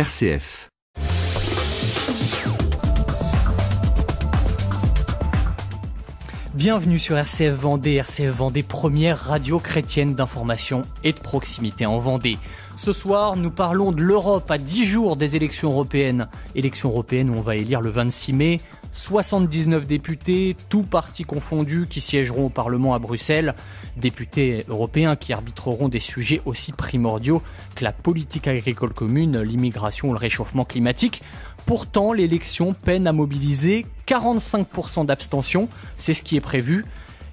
RCF. Bienvenue sur RCF Vendée, première radio chrétienne d'information et de proximité en Vendée. Ce soir, nous parlons de l'Europe à 10 jours des élections européennes. Élections européennes où on va élire le 26 mai. 79 députés, tous partis confondus, qui siégeront au Parlement à Bruxelles. Députés européens qui arbitreront des sujets aussi primordiaux que la politique agricole commune, l'immigration ou le réchauffement climatique. Pourtant, l'élection peine à mobiliser 45% d'abstention, c'est ce qui est prévu.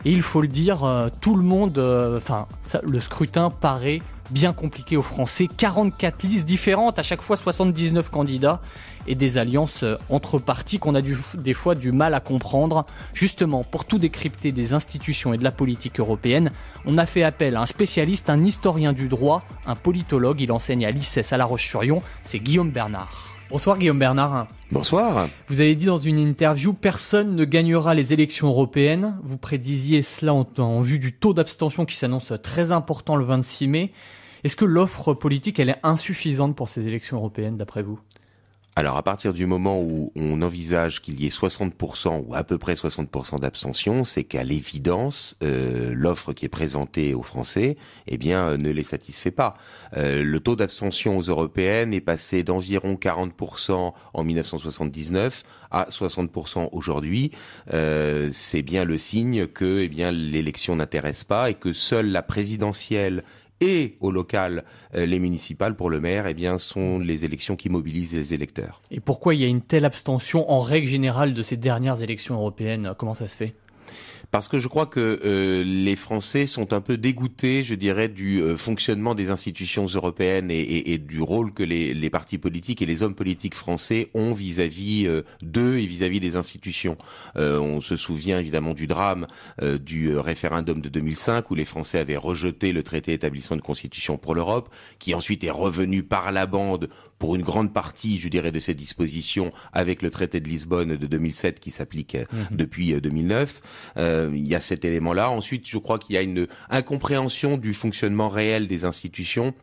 Et il faut le dire, tout le monde, le scrutin paraît bien compliqué aux Français. 44 listes différentes, à chaque fois 79 candidats et des alliances entre partis qu'on a des fois du mal à comprendre. Justement, pour tout décrypter des institutions et de la politique européenne, on a fait appel à un spécialiste, un historien du droit, un politologue. Il enseigne à l'ICES à La Roche-sur-Yon, c'est Guillaume Bernard. Bonsoir Guillaume Bernard. Bonsoir. Vous avez dit dans une interview, personne ne gagnera les élections européennes. Vous prédisiez cela en vue du taux d'abstention qui s'annonce très important le 26 mai. Est-ce que l'offre politique, elle est insuffisante pour ces élections européennes d'après vous ? Alors, à partir du moment où on envisage qu'il y ait 60% ou à peu près 60% d'abstention, c'est qu'à l'évidence, l'offre qui est présentée aux Français, ne les satisfait pas. Le taux d'abstention aux européennes est passé d'environ 40% en 1979 à 60% aujourd'hui. C'est bien le signe que, l'élection n'intéresse pas et que seule la présidentielle et au local, les municipales pour le maire, sont les élections qui mobilisent les électeurs. Et pourquoi il y a une telle abstention en règle générale de ces dernières élections européennes ? Comment ça se fait ? Parce que je crois que les Français sont un peu dégoûtés, du fonctionnement des institutions européennes et du rôle que les partis politiques et les hommes politiques français ont vis-à-vis d'eux et vis-à-vis des institutions. On se souvient évidemment du drame du référendum de 2005 où les Français avaient rejeté le traité établissant une constitution pour l'Europe, qui ensuite est revenu par la bande pour une grande partie, de ces dispositions avec le traité de Lisbonne de 2007 qui s'applique depuis 2009. Il y a cet élément-là. Ensuite, je crois qu'il y a une incompréhension du fonctionnement réel des institutions.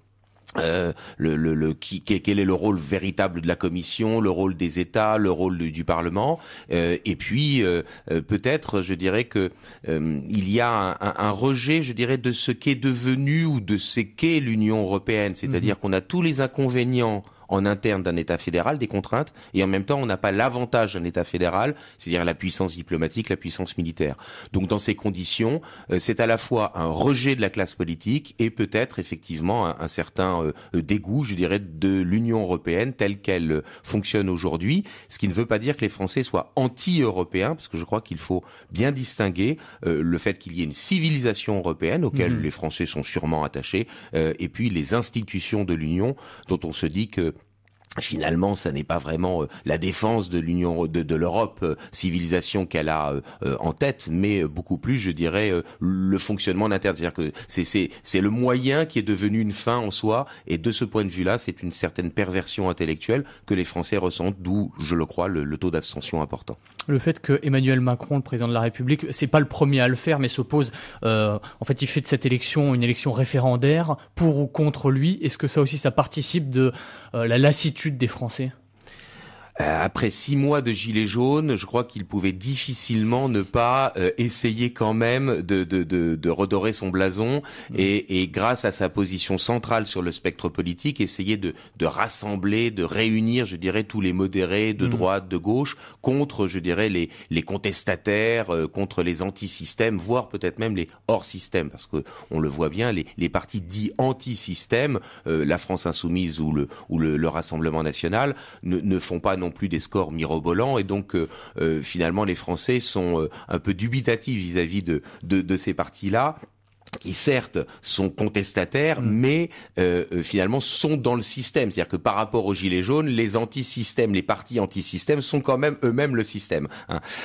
Quel est le rôle véritable de la Commission, le rôle des États, le rôle du Parlement, peut-être, que il y a un rejet, de ce qu'est devenu ou de ce qu'est l'Union européenne, c'est-à-dire qu'on a tous les inconvénients en interne d'un État fédéral, des contraintes, et en même temps on n'a pas l'avantage d'un État fédéral, c'est-à-dire la puissance diplomatique, la puissance militaire. Donc dans ces conditions, c'est à la fois un rejet de la classe politique et peut-être effectivement un certain dégoût, de l'Union européenne telle qu'elle fonctionne aujourd'hui, ce qui ne veut pas dire que les Français soient anti-européens, parce que je crois qu'il faut bien distinguer le fait qu'il y ait une civilisation européenne auquel les Français sont sûrement attachés, et puis les institutions de l'Union dont on se dit que finalement, ça n'est pas vraiment la défense de l'Union, de l'Europe, civilisation qu'elle a en tête, mais beaucoup plus, le fonctionnement interne. C'est-à-dire que c'est le moyen qui est devenu une fin en soi, et de ce point de vue-là, c'est une certaine perversion intellectuelle que les Français ressentent, d'où, je le crois, le taux d'abstention important. Le fait que Emmanuel Macron, le président de la République, c'est pas le premier à le faire, mais s'oppose, il fait de cette élection une élection référendaire, pour ou contre lui. Est-ce que ça aussi, ça participe de la lassitude des Français ? Après 6 mois de gilets jaunes, je crois qu'il pouvait difficilement ne pas essayer quand même de redorer son blason et grâce à sa position centrale sur le spectre politique, essayer de rassembler, de réunir, tous les modérés de droite, de gauche, contre, les contestataires, contre les anti-systèmes, voire peut-être même les hors-systèmes, parce que on le voit bien, les partis dits anti-systèmes, la France Insoumise ou le Rassemblement National, ne font pas non plus des scores mirobolants, et donc finalement les Français sont un peu dubitatifs vis-à-vis de ces partis-là, qui certes sont contestataires, mais finalement sont dans le système. C'est-à-dire que par rapport aux Gilets jaunes, les anti-systèmes, les partis anti-systèmes sont quand même eux-mêmes le système.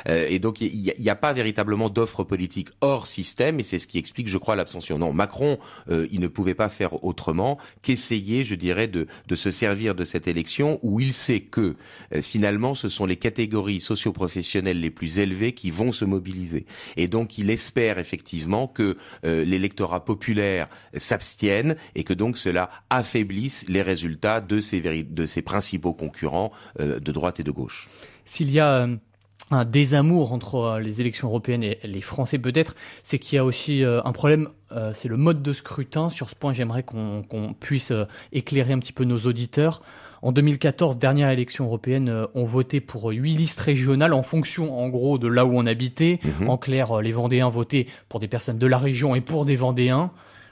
Et donc il n'y a pas véritablement d'offre politique hors système, et c'est ce qui explique, je crois, l'abstention. Non, Macron, il ne pouvait pas faire autrement qu'essayer, de se servir de cette élection où il sait que finalement ce sont les catégories socio-professionnelles les plus élevées qui vont se mobiliser. Et donc il espère effectivement que les l'électorat populaire s'abstienne et que donc cela affaiblisse les résultats de ces principaux concurrents de droite et de gauche. S'il y a un désamour entre les élections européennes et les Français peut-être, c'est qu'il y a aussi un problème, c'est le mode de scrutin. Sur ce point, j'aimerais qu'on puisse éclairer un petit peu nos auditeurs. En 2014, dernière élection européenne, on votait pour 8 listes régionales en fonction, en gros, de là où on habitait. En clair, les Vendéens votaient pour des personnes de la région et pour des Vendéens.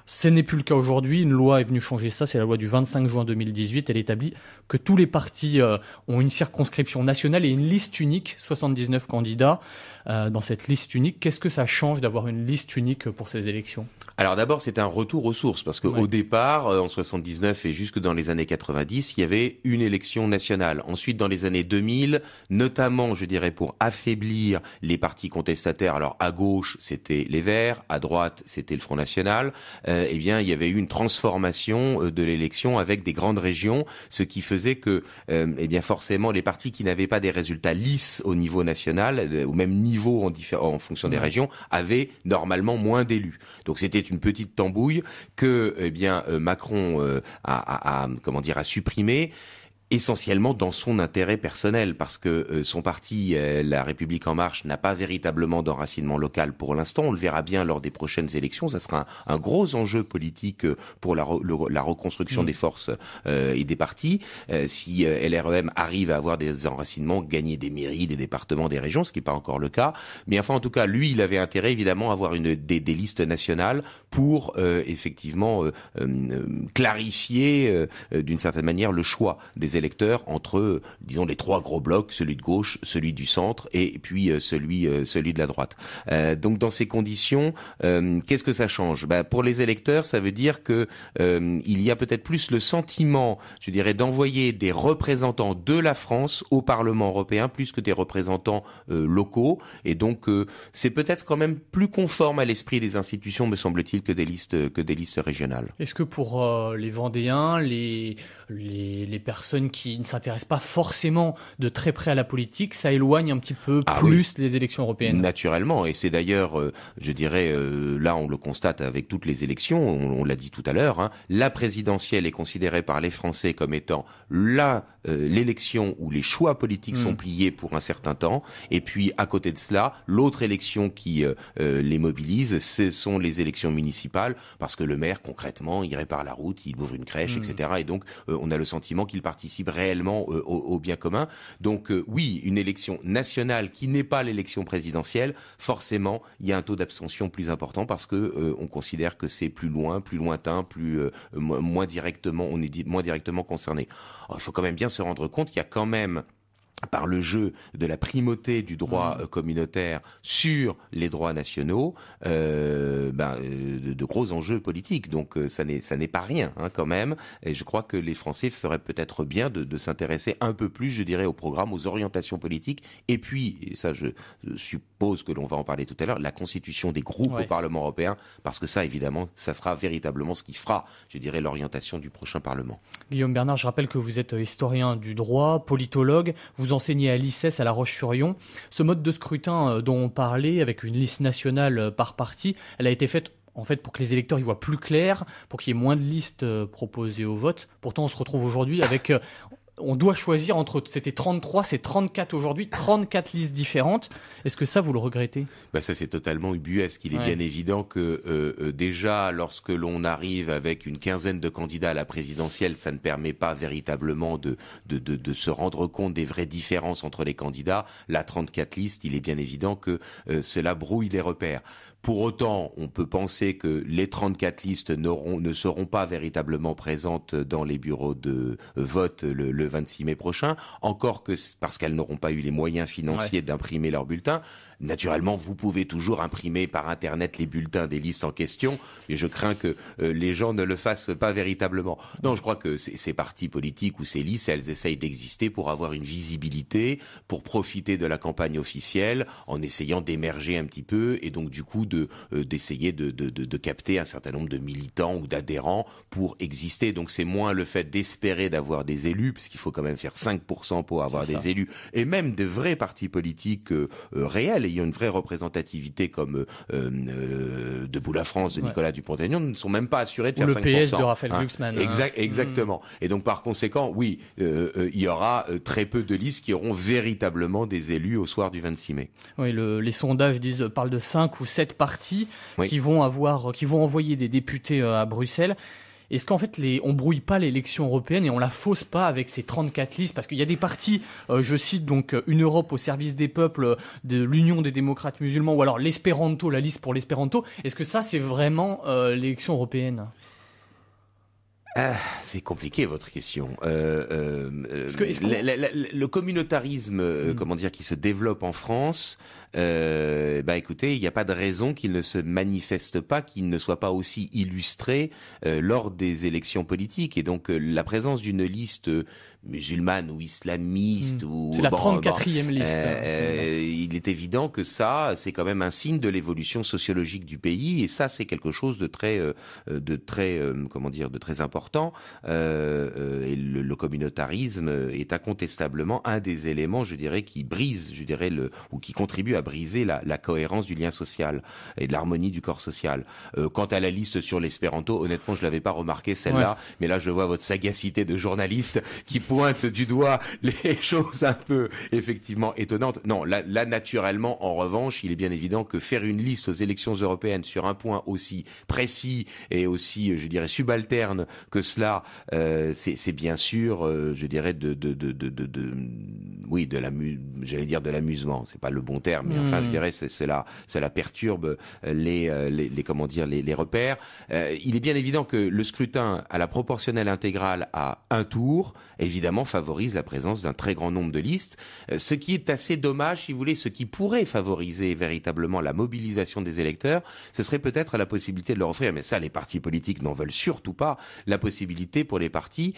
Ce n'est plus le cas aujourd'hui. Une loi est venue changer ça. C'est la loi du 25 juin 2018. Elle établit que tous les partis ont une circonscription nationale et une liste unique, 79 candidats dans cette liste unique. Qu'est-ce que ça change d'avoir une liste unique pour ces élections ? Alors d'abord, c'est un retour aux sources, parce que au départ, en 79 et jusque dans les années 90, il y avait une élection nationale. Ensuite, dans les années 2000, notamment, je dirais, pour affaiblir les partis contestataires, alors à gauche, c'était les Verts, à droite, c'était le Front National, eh bien, il y avait eu une transformation de l'élection avec des grandes régions, ce qui faisait que, eh bien, forcément, les partis qui n'avaient pas des résultats lisses au niveau national, au même niveau en fonction des régions, avaient normalement moins d'élus. Donc, c'était une petite tambouille que, eh bien, Macron a supprimé. Essentiellement dans son intérêt personnel, parce que son parti, La République En Marche, n'a pas véritablement d'enracinement local pour l'instant. On le verra bien lors des prochaines élections. Ça sera un gros enjeu politique pour la reconstruction des forces et des partis. Si LREM arrive à avoir des enracinements, gagner des mairies, des départements, des régions, ce qui n'est pas encore le cas. Mais enfin, en tout cas, lui, il avait intérêt évidemment à avoir des listes nationales pour effectivement clarifier d'une certaine manière le choix des électeurs entre, disons, les trois gros blocs, celui de gauche, celui du centre et puis celui de la droite. Donc dans ces conditions, qu'est-ce que ça change ? Pour les électeurs, ça veut dire que il y a peut-être plus le sentiment, je dirais, d'envoyer des représentants de la France au Parlement européen plus que des représentants locaux, et donc c'est peut-être quand même plus conforme à l'esprit des institutions, me semble-t-il, que des listes régionales. Est-ce que pour les Vendéens, les personnes qui ne s'intéressent pas forcément de très près à la politique, ça éloigne un petit peu plus les élections européennes ? Naturellement, et c'est d'ailleurs, je dirais, là on le constate avec toutes les élections, on l'a dit tout à l'heure, la présidentielle est considérée par les Français comme étant l'élection où les choix politiques sont pliés pour un certain temps, et puis à côté de cela, l'autre élection qui les mobilise, ce sont les élections municipales, parce que le maire, concrètement, il répare la route, il ouvre une crèche, etc. Et donc, on a le sentiment qu'il participe réellement au bien commun. Donc oui, une élection nationale qui n'est pas l'élection présidentielle, forcément, il y a un taux d'abstention plus important parce que on considère que c'est plus loin, plus lointain, moins directement, on est moins directement concerné. Alors, il faut quand même bien se rendre compte qu'il y a quand même, par le jeu de la primauté du droit communautaire sur les droits nationaux, de gros enjeux politiques. Donc ça n'est pas rien quand même. Et je crois que les Français feraient peut-être bien de s'intéresser un peu plus, je dirais, au programme, aux orientations politiques. Et puis, et ça je suppose que l'on va en parler tout à l'heure, la constitution des groupes au Parlement européen, parce que ça, évidemment, ça sera véritablement ce qui fera, je dirais, l'orientation du prochain Parlement. Guillaume Bernard, je rappelle que vous êtes historien du droit, politologue. Vous enseignez à l'ICES à La Roche-sur-Yon. Ce mode de scrutin dont on parlait, avec une liste nationale par parti, elle a été faite en fait pour que les électeurs y voient plus clair, pour qu'il y ait moins de listes proposées au vote. Pourtant, on se retrouve aujourd'hui avec... on doit choisir entre, c'était 33, c'est 34 aujourd'hui, 34 listes différentes. Est-ce que ça, vous le regrettez ? Ça, c'est totalement ubuesque. Il est bien évident que déjà, lorsque l'on arrive avec une quinzaine de candidats à la présidentielle, ça ne permet pas véritablement de se rendre compte des vraies différences entre les candidats. Là, 34 listes, il est bien évident que cela brouille les repères. Pour autant, on peut penser que les 34 listes ne seront pas véritablement présentes dans les bureaux de vote le 26 mai prochain, encore que parce qu'elles n'auront pas eu les moyens financiers d'imprimer leurs bulletins. Naturellement, vous pouvez toujours imprimer par Internet les bulletins des listes en question, mais je crains que les gens ne le fassent pas véritablement. Non, je crois que ces partis politiques ou ces listes, elles essayent d'exister pour avoir une visibilité, pour profiter de la campagne officielle, en essayant d'émerger un petit peu, et donc du coup d'essayer de capter un certain nombre de militants ou d'adhérents pour exister. Donc c'est moins le fait d'espérer d'avoir des élus, parce qu'il faut quand même faire 5% pour avoir des élus, et même des vrais partis politiques réels, ayant une vraie représentativité comme Debout la France de Nicolas Dupont-Aignan, ne sont même pas assurés de faire 5%. Le PS de Raphaël Glucksmann. Exactement. Et donc par conséquent, oui, il y aura très peu de listes qui auront véritablement des élus au soir du 26 mai. Oui, les sondages parlent de 5 ou 7 partis qui vont envoyer des députés à Bruxelles. Est-ce qu'en fait on brouille pas l'élection européenne et on la fausse pas avec ces 34 listes? Parce qu'il y a des partis, je cite donc Une Europe au service des peuples de l'Union des démocrates musulmans, ou alors l'Espéranto, la liste pour l'Espéranto. Est-ce que ça c'est vraiment l'élection européenne? C'est compliqué votre question. Le communautarisme, qui se développe en France, écoutez, il n'y a pas de raison qu'il ne se manifeste pas, qu'il ne soit pas aussi illustré lors des élections politiques. Et donc la présence d'une liste musulmane ou islamiste c'est la 34e liste. Il est évident que ça, c'est quand même un signe de l'évolution sociologique du pays, et ça, c'est quelque chose de très important. Et le communautarisme est incontestablement un des éléments, je dirais, qui brise, ou qui contribue à briser la cohérence du lien social et de l'harmonie du corps social. Quant à la liste sur l'espéranto, honnêtement, je l'avais pas remarqué celle-là, mais là, je vois votre sagacité de journaliste qui pointe du doigt les choses un peu effectivement étonnantes. Non, là naturellement, en revanche, il est bien évident que faire une liste aux élections européennes sur un point aussi précis et aussi, je dirais, subalterne que cela, c'est bien sûr, de l'amusement. C'est pas le bon terme, mais enfin, je dirais, cela perturbe les repères. Il est bien évident que le scrutin à la proportionnelle intégrale à un tour, évidemment, favorise la présence d'un très grand nombre de listes, ce qui est assez dommage, si vous voulez. Ce qui pourrait favoriser véritablement la mobilisation des électeurs, ce serait peut-être la possibilité de leur offrir, mais ça, les partis politiques n'en veulent surtout pas, la possibilité pour les partis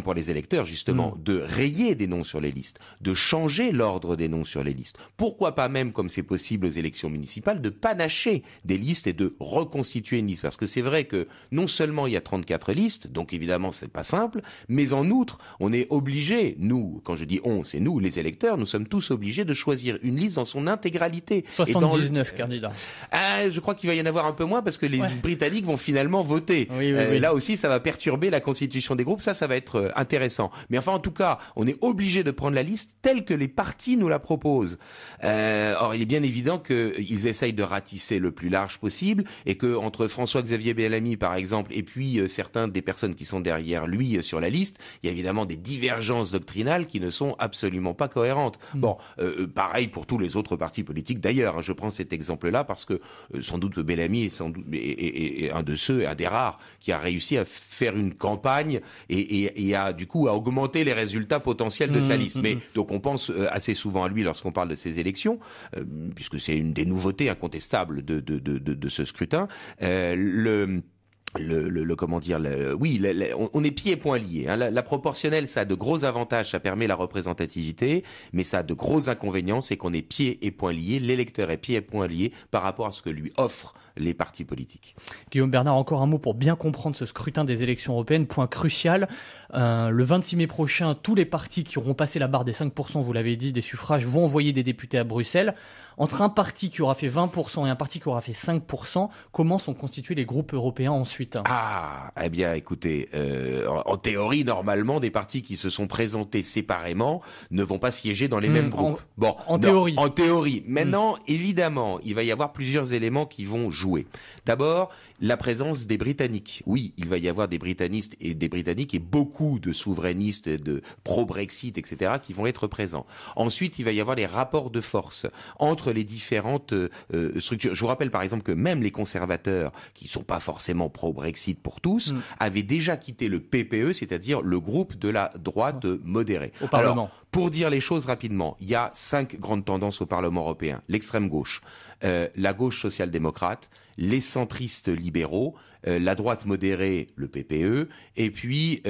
pour les électeurs, justement, de rayer des noms sur les listes, de changer l'ordre des noms sur les listes. Pourquoi pas même, comme c'est possible aux élections municipales, de panacher des listes et de reconstituer une liste? Parce que c'est vrai que non seulement il y a 34 listes, donc évidemment c'est pas simple, mais en outre, on est obligé, nous, quand je dis on, c'est nous, les électeurs, nous sommes tous obligés de choisir une liste dans son intégralité. 79 candidats. Je crois qu'il va y en avoir un peu moins parce que les Britanniques vont finalement voter. Oui. Là aussi, ça va perturber la constitution des groupes. Ça va être intéressant. Mais enfin, en tout cas, on est obligé de prendre la liste telle que les partis nous la proposent. Or, il est bien évident qu'ils essayent de ratisser le plus large possible et que entre François-Xavier Bellamy, par exemple, et puis certains des personnes qui sont derrière lui sur la liste, il y a évidemment des divergences doctrinales qui ne sont absolument pas cohérentes. Bon, pareil pour tous les autres partis politiques d'ailleurs. Je prends cet exemple-là parce que sans doute Bellamy est un des rares qui a réussi à faire une campagne et à du coup à augmenter les résultats potentiels de sa liste. Mais donc on pense assez souvent à lui lorsqu'on parle de ces élections, puisque c'est une des nouveautés incontestables de ce scrutin. On est pieds et poings liés. La proportionnelle, ça a de gros avantages, ça permet la représentativité, mais ça a de gros inconvénients, c'est qu'on est pieds et poings liés, l'électeur est pieds et poings liés par rapport à ce que lui offrent les partis politiques. Guillaume Bernard, encore un mot pour bien comprendre ce scrutin des élections européennes, point crucial. Le 26 mai prochain, tous les partis qui auront passé la barre des 5%, vous l'avez dit, des suffrages, vont envoyer des députés à Bruxelles. Entre un parti qui aura fait 20% et un parti qui aura fait 5%, comment sont constitués les groupes européens ensuite? Eh bien, écoutez, en théorie, normalement, des partis qui se sont présentés séparément ne vont pas siéger dans les mêmes groupes. En théorie. Maintenant, évidemment, il va y avoir plusieurs éléments qui vont jouer. D'abord, la présence des Britanniques. Oui, il va y avoir des Britannistes et des Britanniques et beaucoup de souverainistes, de pro-Brexit, etc., qui vont être présents. Ensuite, il va y avoir les rapports de force entre les différentes structures. Je vous rappelle par exemple que même les conservateurs, qui sont pas forcément pro-Brexit pour tous, avaient déjà quitté le PPE, c'est-à-dire le groupe de la droite modérée. Au Parlement. Alors, pour dire les choses rapidement, il y a 5 grandes tendances au Parlement européen. L'extrême gauche, la gauche social-démocrate, les centristes libéraux, la droite modérée, le PPE, et puis,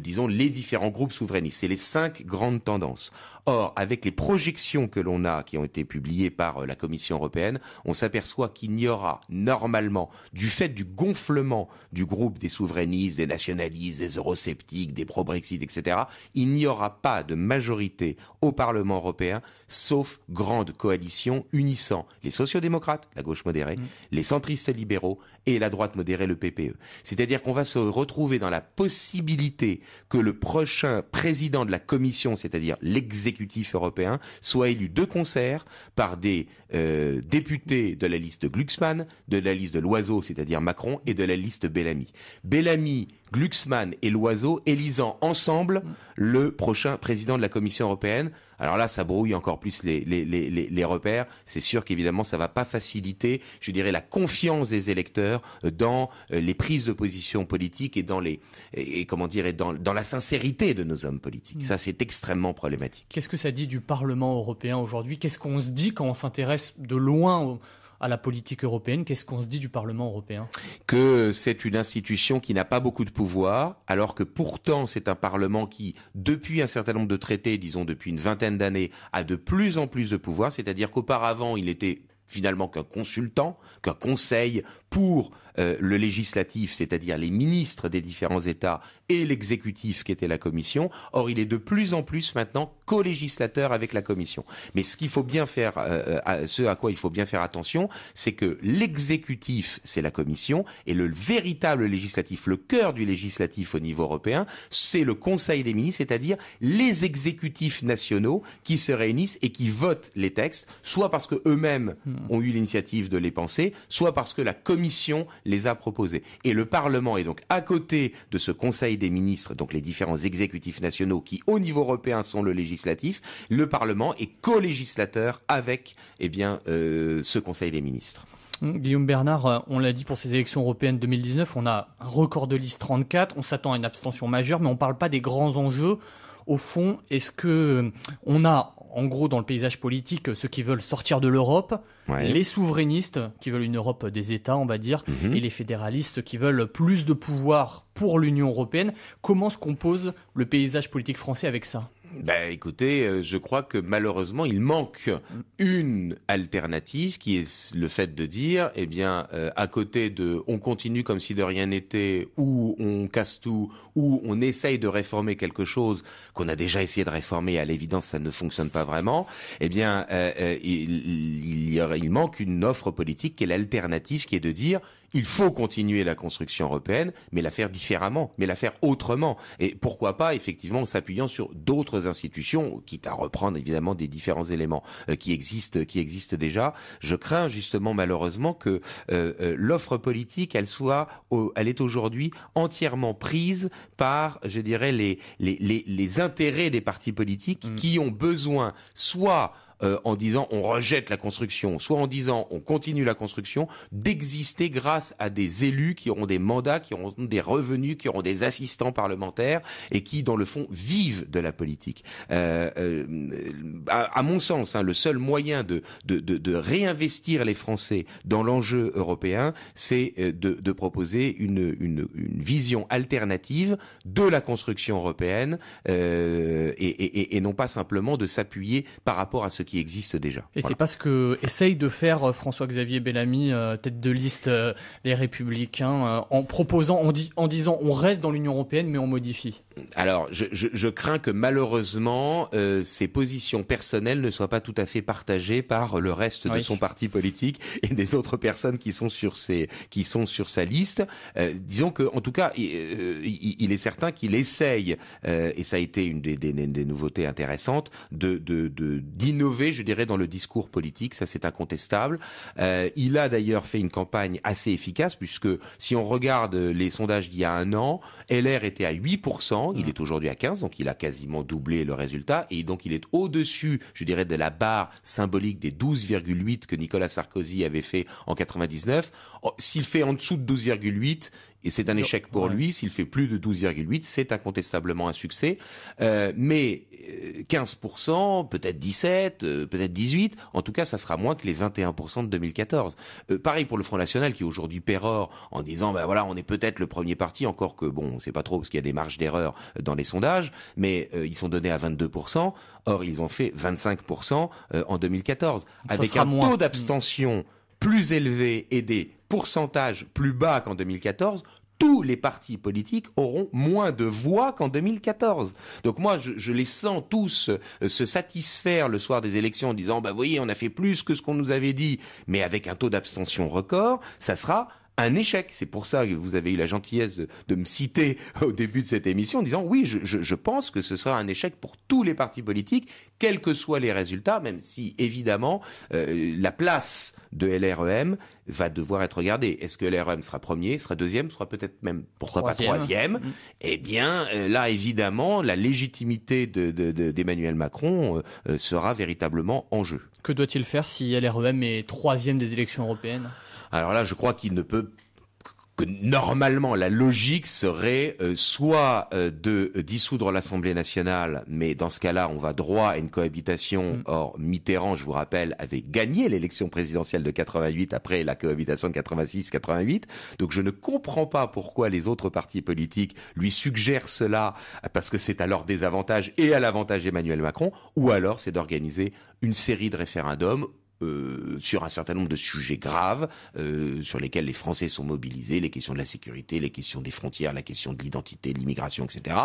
disons, les différents groupes souverainistes. C'est les 5 grandes tendances. Or, avec les projections que l'on a, qui ont été publiées par la Commission européenne, on s'aperçoit qu'il n'y aura normalement, du fait du gonflement du groupe des souverainistes, des nationalistes, des eurosceptiques, des pro-Brexit, etc., il n'y aura pas de majorité au Parlement européen, sauf grande coalition unissant les sociodémocrates, la gauche modérée, les centristes libéraux et la droite modérée, le PPE. C'est-à-dire qu'on va se retrouver dans la possibilité que le prochain président de la Commission, c'est-à-dire l'exécutif européen, soit élu de concert par des députés de la liste de Glucksmann, de la liste de Loiseau, c'est-à-dire Macron, et de la liste Bellamy. Bellamy, Glucksmann et Loiseau élisant ensemble le prochain président de la Commission européenne. Alors là, ça brouille encore plus les repères. C'est sûr qu'évidemment, ça va pas faciliter, je dirais, la confiance des électeurs dans les prises de position politiques et dans dans la sincérité de nos hommes politiques. Ça, c'est extrêmement problématique. Qu'est-ce que ça dit du Parlement européen aujourd'hui ? Qu'est-ce qu'on se dit quand on s'intéresse de loin à la politique européenne? Qu'est-ce qu'on se dit du Parlement européen? Que c'est une institution qui n'a pas beaucoup de pouvoir, alors que pourtant c'est un Parlement qui, depuis un certain nombre de traités, disons depuis une vingtaine d'années, a de plus en plus de pouvoir, c'est-à-dire qu'auparavant il était finalement qu'un consultant, qu'un conseil pour le législatif, c'est-à-dire les ministres des différents États et l'exécutif qui était la Commission. Or, il est de plus en plus maintenant co-législateur avec la Commission. Mais ce qu'il faut bien faire, ce à quoi il faut bien faire attention, c'est que l'exécutif, c'est la Commission, et le véritable législatif, le cœur du législatif au niveau européen, c'est le Conseil des ministres, c'est-à-dire les exécutifs nationaux qui se réunissent et qui votent les textes, soit parce que eux-mêmes ont eu l'initiative de les penser, soit parce que la Commission les a proposés. Et le Parlement est donc à côté de ce Conseil des ministres, donc les différents exécutifs nationaux qui, au niveau européen, sont le législatif. Le Parlement est co-législateur avec, ce Conseil des ministres. Guillaume Bernard, on l'a dit pour ces élections européennes 2019, on a un record de liste 34, on s'attend à une abstention majeure, mais on ne parle pas des grands enjeux. Au fond, est-ce que on a, en gros, dans le paysage politique, ceux qui veulent sortir de l'Europe, les souverainistes qui veulent une Europe des États, on va dire, et les fédéralistes qui veulent plus de pouvoir pour l'Union européenne. Comment se compose le paysage politique français avec ça ? Écoutez, je crois que malheureusement, il manque une alternative qui est le fait de dire, à côté de on continue comme si de rien n'était, ou on casse tout, ou on essaye de réformer quelque chose qu'on a déjà essayé de réformer et à l'évidence ça ne fonctionne pas vraiment, il manque une offre politique qui est l'alternative, qui est de dire il faut continuer la construction européenne, mais la faire différemment, mais la faire autrement. Et pourquoi pas, effectivement, en s'appuyant sur d'autres institutions, quitte à reprendre évidemment des différents éléments qui existent déjà. Je crains justement malheureusement que l'offre politique, elle est aujourd'hui entièrement prise par, je dirais, les intérêts des partis politiques qui ont besoin soit en disant on rejette la construction, soit en disant on continue la construction, d'exister grâce à des élus qui auront des mandats, qui auront des revenus, qui auront des assistants parlementaires et qui, dans le fond, vivent de la politique. À mon sens, le seul moyen de réinvestir les Français dans l'enjeu européen, c'est de proposer une vision alternative de la construction européenne et non pas simplement de s'appuyer par rapport à ce qui existe déjà. Et c'est pas ce que essaye de faire François-Xavier Bellamy, tête de liste des Républicains, en disant on reste dans l'Union européenne mais on modifie. Alors, je crains que malheureusement ces positions personnelles ne soient pas tout à fait partagées par le reste de son parti politique et des autres personnes qui sont sur sa liste. Disons que, en tout cas, il est certain qu'il essaye, et ça a été une des nouveautés intéressantes, d'innover, je dirais, dans le discours politique. Ça, c'est incontestable. Il a d'ailleurs fait une campagne assez efficace, puisque si on regarde les sondages d'il y a un an, LR était à 8%, il est aujourd'hui à 15%, donc il a quasiment doublé le résultat, et donc il est au-dessus, je dirais, de la barre symbolique des 12,8 que Nicolas Sarkozy avait fait en 99. S'il fait en dessous de 12,8, Et c'est un échec pour lui. S'il fait plus de 12,8, c'est incontestablement un succès. Mais 15%, peut-être 17, peut-être 18. En tout cas, ça sera moins que les 21% de 2014. Pareil pour le Front National qui aujourd'hui pérore en disant ben voilà, on est peut-être le premier parti, encore que bon, on sait pas trop parce qu'il y a des marges d'erreur dans les sondages, mais ils sont donnés à 22%. Or, ils ont fait 25% en 2014 avec un taux d'abstention plus élevé et des pourcentages plus bas qu'en 2014. Tous les partis politiques auront moins de voix qu'en 2014. Donc moi, je les sens tous se satisfaire le soir des élections en disant, bah vous voyez, on a fait plus que ce qu'on nous avait dit, mais avec un taux d'abstention record, ça sera un échec. C'est pour ça que vous avez eu la gentillesse de me citer au début de cette émission en disant oui, je pense que ce sera un échec pour tous les partis politiques, quels que soient les résultats, même si évidemment la place de LREM va devoir être regardée. Est-ce que LREM sera premier, sera deuxième, sera peut-être même, pourquoi pas troisième? Eh bien, là, évidemment, la légitimité d'Emmanuel Macron sera véritablement en jeu. Que doit-il faire si LREM est troisième des élections européennes? Alors là, je crois qu'il ne peut que normalement la logique serait soit de dissoudre l'Assemblée nationale, mais dans ce cas-là, on va droit à une cohabitation. Or, Mitterrand, je vous rappelle, avait gagné l'élection présidentielle de 88 après la cohabitation de 86-88. Donc je ne comprends pas pourquoi les autres partis politiques lui suggèrent cela, parce que c'est à leur désavantage et à l'avantage d'Emmanuel Macron, ou alors c'est d'organiser une série de référendums sur un certain nombre de sujets graves sur lesquels les Français sont mobilisés, les questions de la sécurité, les questions des frontières, la question de l'identité, de l'immigration, etc.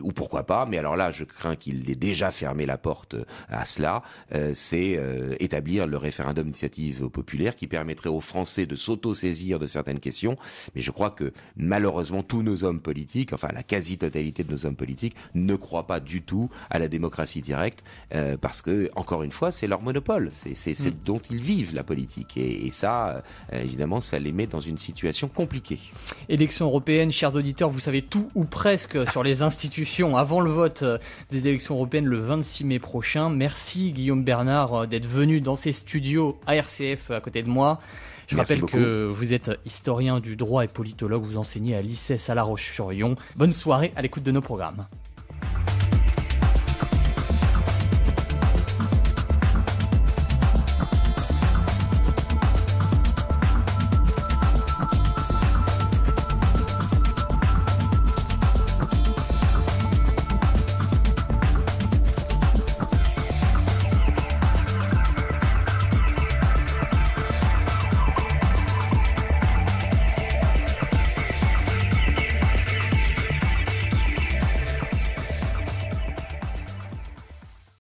Ou pourquoi pas, mais alors là, je crains qu'il ait déjà fermé la porte à cela, c'est établir le référendum d'initiative populaire qui permettrait aux Français de s'auto-saisir de certaines questions. Mais je crois que malheureusement, tous nos hommes politiques, enfin la quasi-totalité de nos hommes politiques, ne croient pas du tout à la démocratie directe, parce que, encore une fois, c'est leur monopole, c'est dont ils vivent la politique, et ça, évidemment, ça les met dans une situation compliquée. Élections européennes, chers auditeurs, vous savez tout ou presque sur les institutions avant le vote des élections européennes le 26 mai prochain. Merci Guillaume Bernard d'être venu dans ces studios à RCF à côté de moi. Je rappelle que vous êtes historien du droit et politologue, vous enseignez à l'ICES à La Roche-sur-Yon. Bonne soirée à l'écoute de nos programmes.